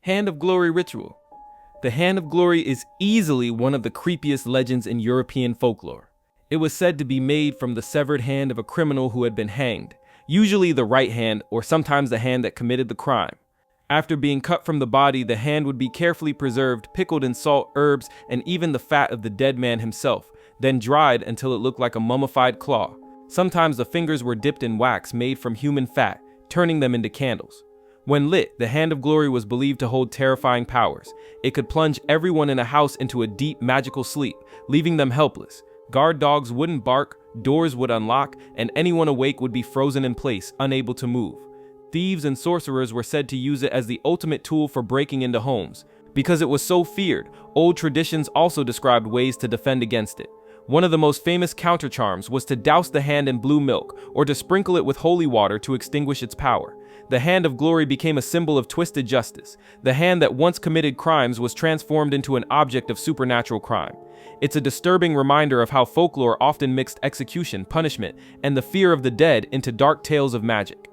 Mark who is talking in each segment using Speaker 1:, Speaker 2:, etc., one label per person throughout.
Speaker 1: Hand of Glory ritual. The Hand of Glory is easily one of the creepiest legends in European folklore. It was said to be made from the severed hand of a criminal who had been hanged, usually the right hand or sometimes the hand that committed the crime. After being cut from the body, the hand would be carefully preserved, pickled in salt, herbs, and even the fat of the dead man himself, then dried until it looked like a mummified claw. Sometimes the fingers were dipped in wax made from human fat, turning them into candles. When lit, the Hand of Glory was believed to hold terrifying powers. It could plunge everyone in a house into a deep magical sleep, leaving them helpless. Guard dogs wouldn't bark, doors would unlock, and anyone awake would be frozen in place, unable to move. Thieves and sorcerers were said to use it as the ultimate tool for breaking into homes. Because it was so feared, old traditions also described ways to defend against it. One of the most famous countercharms was to douse the hand in blue milk, or to sprinkle it with holy water to extinguish its power. The Hand of Glory became a symbol of twisted justice. The hand that once committed crimes was transformed into an object of supernatural crime. It's a disturbing reminder of how folklore often mixed execution, punishment, and the fear of the dead into dark tales of magic.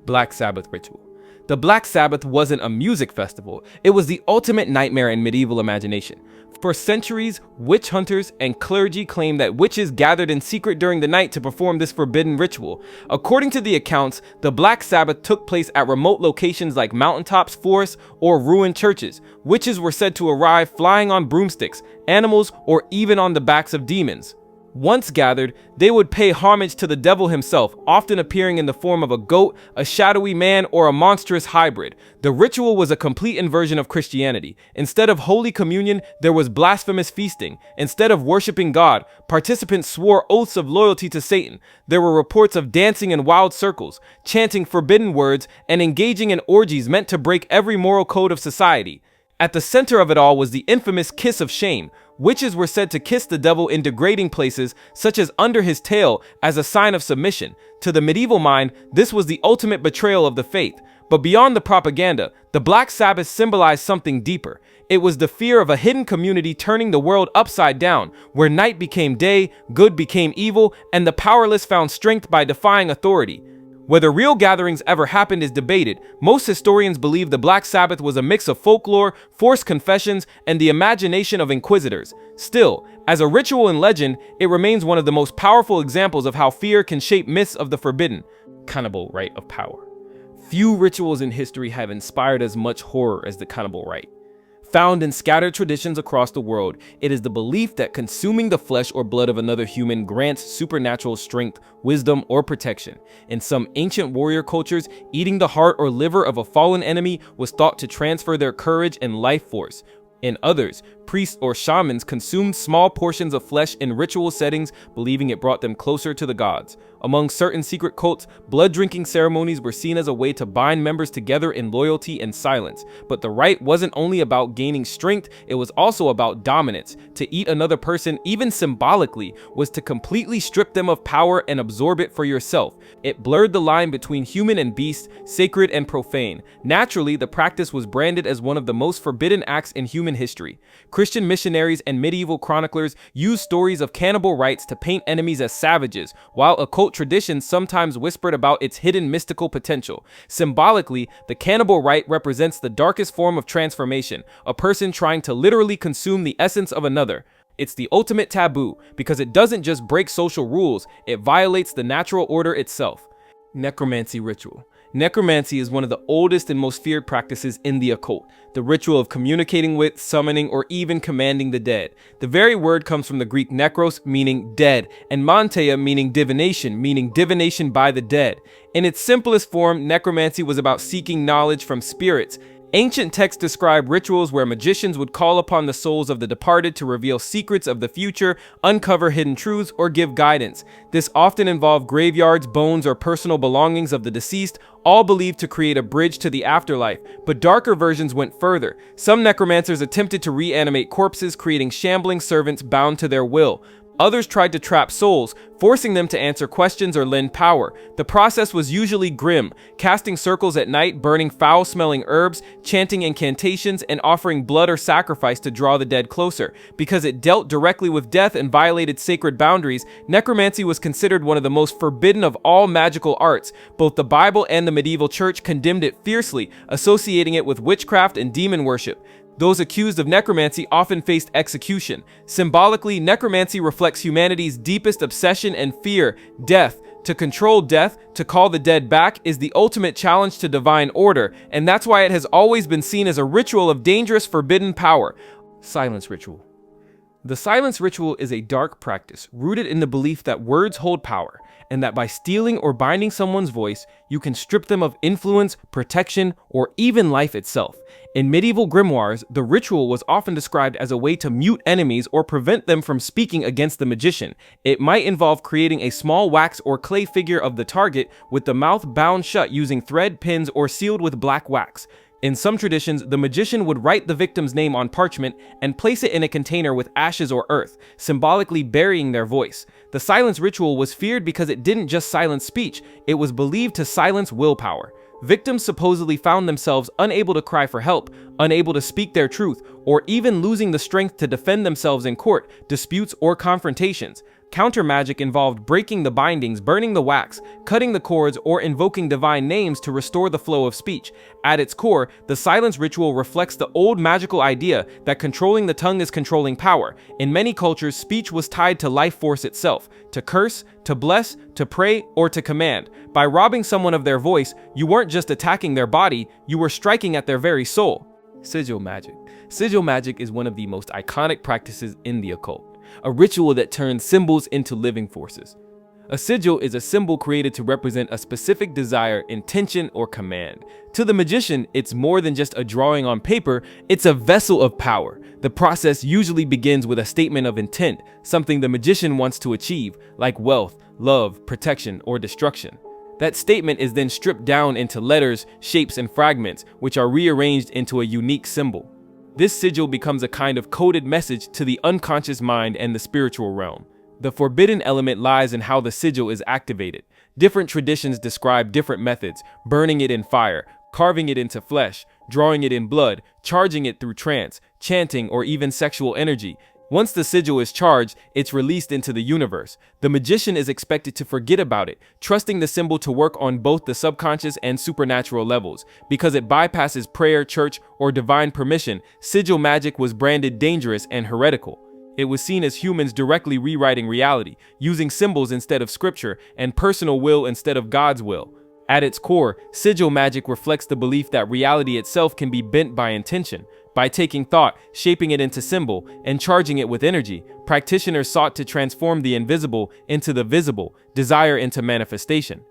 Speaker 1: Black Sabbath ritual. The Black Sabbath wasn't a music festival, it was the ultimate nightmare in medieval imagination. For centuries, witch hunters and clergy claimed that witches gathered in secret during the night to perform this forbidden ritual. According to the accounts, the Black Sabbath took place at remote locations like mountaintops, forests, or ruined churches. Witches were said to arrive flying on broomsticks, animals, or even on the backs of demons. Once gathered, they would pay homage to the devil himself, often appearing in the form of a goat, a shadowy man, or a monstrous hybrid. The ritual was a complete inversion of Christianity. Instead of Holy Communion, there was blasphemous feasting. Instead of worshiping God, participants swore oaths of loyalty to Satan. There were reports of dancing in wild circles, chanting forbidden words, and engaging in orgies meant to break every moral code of society. At the center of it all was the infamous kiss of shame. Witches were said to kiss the devil in degrading places, such as under his tail, as a sign of submission. To the medieval mind, this was the ultimate betrayal of the faith. But beyond the propaganda, the Black Sabbath symbolized something deeper. It was the fear of a hidden community turning the world upside down, where night became day, good became evil, and the powerless found strength by defying authority. Whether real gatherings ever happened is debated. Most historians believe the Black Sabbath was a mix of folklore, forced confessions, and the imagination of inquisitors. Still, as a ritual and legend, it remains one of the most powerful examples of how fear can shape myths of the forbidden. Cannibal Rite of power. Few rituals in history have inspired as much horror as the Cannibal Rite. Found in scattered traditions across the world, it is the belief that consuming the flesh or blood of another human grants supernatural strength, wisdom, or protection. In some ancient warrior cultures, eating the heart or liver of a fallen enemy was thought to transfer their courage and life force. In others, priests or shamans consumed small portions of flesh in ritual settings, believing it brought them closer to the gods. Among certain secret cults, blood-drinking ceremonies were seen as a way to bind members together in loyalty and silence. But the rite wasn't only about gaining strength, it was also about dominance. To eat another person, even symbolically, was to completely strip them of power and absorb it for yourself. It blurred the line between human and beast, sacred and profane. Naturally, the practice was branded as one of the most forbidden acts in human history. Christian missionaries and medieval chroniclers used stories of cannibal rites to paint enemies as savages, while occult traditions sometimes whispered about its hidden mystical potential. Symbolically, the cannibal rite represents the darkest form of transformation, a person trying to literally consume the essence of another. It's the ultimate taboo, because it doesn't just break social rules, it violates the natural order itself. Necromancy ritual. Necromancy is one of the oldest and most feared practices in the occult, the ritual of communicating with, summoning, or even commanding the dead. The very word comes from the Greek nekros, meaning dead, and manteia, meaning divination by the dead. In its simplest form, necromancy was about seeking knowledge from spirits. Ancient texts describe rituals where magicians would call upon the souls of the departed to reveal secrets of the future, uncover hidden truths, or give guidance. This often involved graveyards, bones, or personal belongings of the deceased, all believed to create a bridge to the afterlife. But darker versions went further. Some necromancers attempted to reanimate corpses, creating shambling servants bound to their will. Others tried to trap souls, forcing them to answer questions or lend power. The process was usually grim, casting circles at night, burning foul-smelling herbs, chanting incantations, and offering blood or sacrifice to draw the dead closer. Because it dealt directly with death and violated sacred boundaries, necromancy was considered one of the most forbidden of all magical arts. Both the Bible and the medieval church condemned it fiercely, associating it with witchcraft and demon worship. Those accused of necromancy often faced execution. Symbolically, necromancy reflects humanity's deepest obsession and fear, death. To control death, to call the dead back, is the ultimate challenge to divine order, and that's why it has always been seen as a ritual of dangerous, forbidden power. Silence ritual. The silence ritual is a dark practice rooted in the belief that words hold power, and that by stealing or binding someone's voice, you can strip them of influence, protection, or even life itself. In medieval grimoires, the ritual was often described as a way to mute enemies or prevent them from speaking against the magician. It might involve creating a small wax or clay figure of the target with the mouth bound shut using thread, pins, or sealed with black wax. In some traditions, the magician would write the victim's name on parchment and place it in a container with ashes or earth, symbolically burying their voice. The silence ritual was feared because it didn't just silence speech, it was believed to silence willpower. Victims supposedly found themselves unable to cry for help, unable to speak their truth, or even losing the strength to defend themselves in court, disputes, or confrontations. Counter magic involved breaking the bindings, burning the wax, cutting the cords, or invoking divine names to restore the flow of speech. At its core, the silence ritual reflects the old magical idea that controlling the tongue is controlling power. In many cultures, speech was tied to life force itself, to curse, to bless, to pray, or to command. By robbing someone of their voice, you weren't just attacking their body, you were striking at their very soul. Sigil Magic. Sigil Magic is one of the most iconic practices in the occult. A ritual that turns symbols into living forces. A sigil is a symbol created to represent a specific desire, intention, or command. To the magician, it's more than just a drawing on paper, it's a vessel of power. The process usually begins with a statement of intent, something the magician wants to achieve, like wealth, love, protection, or destruction. That statement is then stripped down into letters, shapes, and fragments, which are rearranged into a unique symbol. This sigil becomes a kind of coded message to the unconscious mind and the spiritual realm. The forbidden element lies in how the sigil is activated. Different traditions describe different methods: burning it in fire, carving it into flesh, drawing it in blood, charging it through trance, chanting, or even sexual energy. Once the sigil is charged, it's released into the universe. The magician is expected to forget about it, trusting the symbol to work on both the subconscious and supernatural levels. Because it bypasses prayer, church, or divine permission, sigil magic was branded dangerous and heretical. It was seen as humans directly rewriting reality, using symbols instead of scripture, and personal will instead of God's will. At its core, sigil magic reflects the belief that reality itself can be bent by intention. By taking thought, shaping it into symbol, and charging it with energy, practitioners sought to transform the invisible into the visible, desire into manifestation.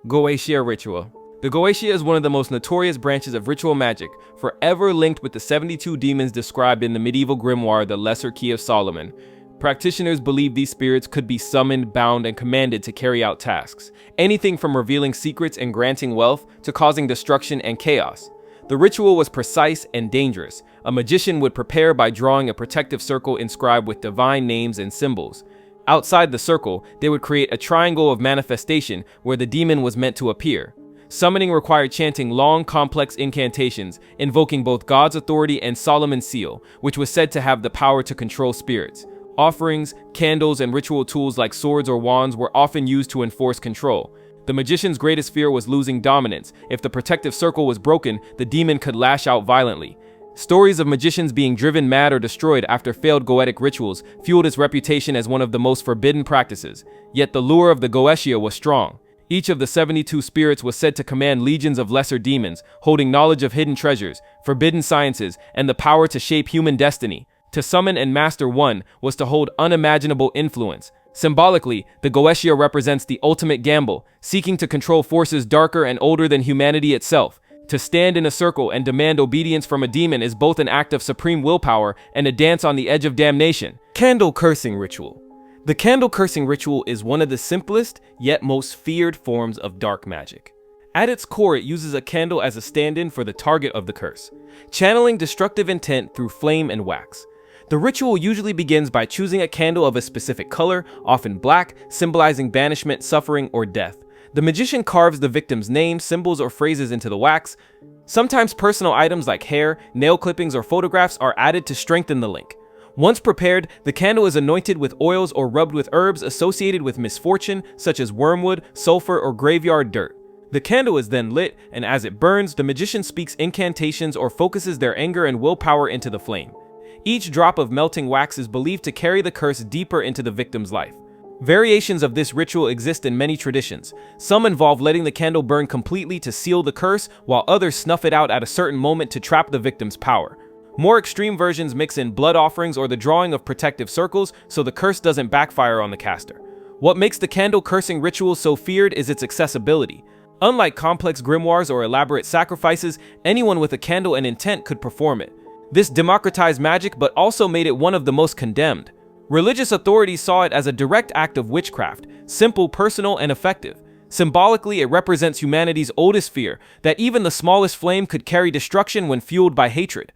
Speaker 1: Goetia ritual. The Goetia is one of the most notorious branches of ritual magic, forever linked with the 72 demons described in the medieval grimoire, the Lesser Key of Solomon. Practitioners believe these spirits could be summoned, bound, and commanded to carry out tasks, anything from revealing secrets and granting wealth to causing destruction and chaos. The ritual was precise and dangerous. A magician would prepare by drawing a protective circle inscribed with divine names and symbols. Outside the circle, they would create a triangle of manifestation where the demon was meant to appear. Summoning required chanting long, complex incantations, invoking both God's authority and Solomon's seal, which was said to have the power to control spirits. Offerings, candles, and ritual tools like swords or wands were often used to enforce control. The magician's greatest fear was losing dominance. If the protective circle was broken, the demon could lash out violently. Stories of magicians being driven mad or destroyed after failed Goetic rituals fueled its reputation as one of the most forbidden practices. Yet the lure of the Goetia was strong. Each of the 72 spirits was said to command legions of lesser demons, holding knowledge of hidden treasures, forbidden sciences, and the power to shape human destiny. To summon and master one was to hold unimaginable influence. Symbolically, the Goetia represents the ultimate gamble, seeking to control forces darker and older than humanity itself. To stand in a circle and demand obedience from a demon is both an act of supreme willpower and a dance on the edge of damnation. Candle cursing ritual. The candle cursing ritual is one of the simplest, yet most feared forms of dark magic. At its core, it uses a candle as a stand-in for the target of the curse, channeling destructive intent through flame and wax. The ritual usually begins by choosing a candle of a specific color, often black, symbolizing banishment, suffering, or death. The magician carves the victim's name, symbols, or phrases into the wax. Sometimes personal items like hair, nail clippings, or photographs are added to strengthen the link. Once prepared, the candle is anointed with oils or rubbed with herbs associated with misfortune, such as wormwood, sulfur, or graveyard dirt. The candle is then lit, and as it burns, the magician speaks incantations or focuses their anger and willpower into the flame. Each drop of melting wax is believed to carry the curse deeper into the victim's life. Variations of this ritual exist in many traditions. Some involve letting the candle burn completely to seal the curse, while others snuff it out at a certain moment to trap the victim's power. More extreme versions mix in blood offerings or the drawing of protective circles so the curse doesn't backfire on the caster. What makes the candle cursing ritual so feared is its accessibility. Unlike complex grimoires or elaborate sacrifices, anyone with a candle and intent could perform it. This democratized magic but also made it one of the most condemned. Religious authorities saw it as a direct act of witchcraft, simple, personal, and effective. Symbolically, it represents humanity's oldest fear, that even the smallest flame could carry destruction when fueled by hatred.